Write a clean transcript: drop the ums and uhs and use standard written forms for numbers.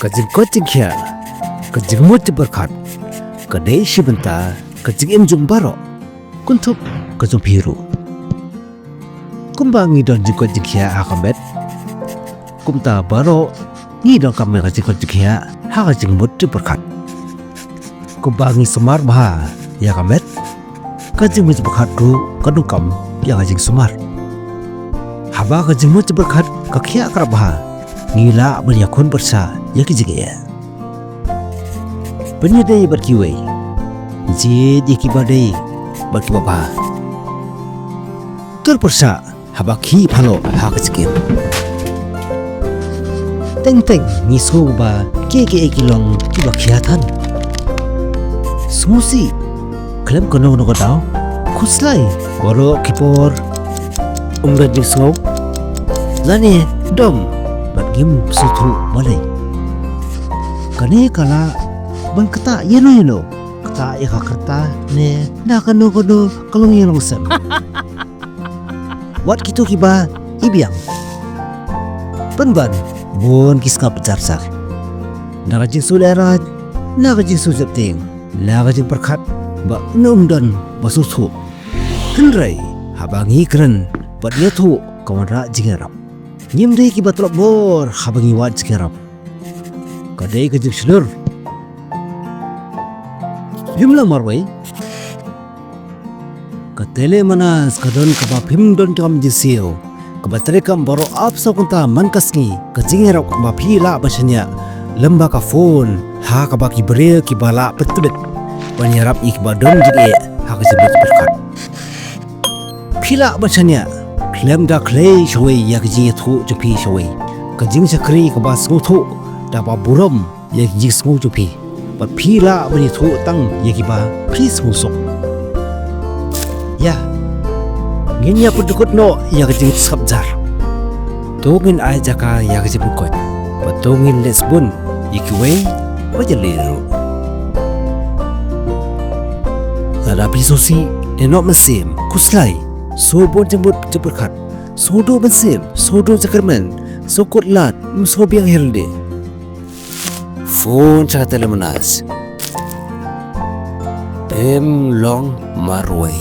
ka Jingkoit Jingkhiah, ka Jingmut JIngpyrkhat, ka dei shibenta, ka Jingim jung baro, kuntup ka jung piru. Kumba ngidon Jingkoit Jingkhiah akamet, kumta baro ngidon kami ka Jingkoit Jingkhiah ha ka Jingmut JIngpyrkhat. Kumba ngi sumar baha ya kamet, ka Jingmut JIngpyrkhat ru kadukam ya ka Jing sumar. Haba ka Jingmut JIngpyrkhat ka khia karabaha ngila benyakun bersa ya ki Jingkhiah. Penyedai berkiwai, je diki badai berki bapa. Terpersa haba ki phalo ha ka Jingkhiah. Teng ngiso ba ke ekilong ki ba khiatan. Smusi klem kono no daw khuslai boro kipor umrat jiso lani dom bagim sutu balai kani kala ban kata yeno kata ya kata ne na kanu kalong yeno sem wat kitu kiba ibiang penban bon kiska pecar naga jing sulerat naga jing sujapting naga Jingpyrkhat ba numdan basusu kenrai habangi keren ba dia tu kawanra jingerap nyimdei ki batrok bor habangi wat jingerap kadai ke jingslur jumla marwai katele manas kadon kaba phimdon tam jisio kabatre kam baro apsa kunta mankasngi ka jingerap ma phila basanya lamba ka phone ha ka baki bre ki bala petudet banyarap ik badon jige ha ka Jingpyrkhat phila basanya klem da clay shoi ya ka jing thu chu phi shoi ka jing sakri ka ba su thu da ba buram ya ki jing su chu phi ba phila bani thu tang ya ki ba phi su sok ya ngenya pudukut no ya ka jing sabjar tongin ai jaka ya ka Jingkhiah ba tongin lesbon ikiwe wajaliru ada pisosi denok mesim kuslai sobon Jingmut JIngpyrkhat sodo mesim sodo jakarmen sokot lat sobiang helde phone cha telemonas long marwai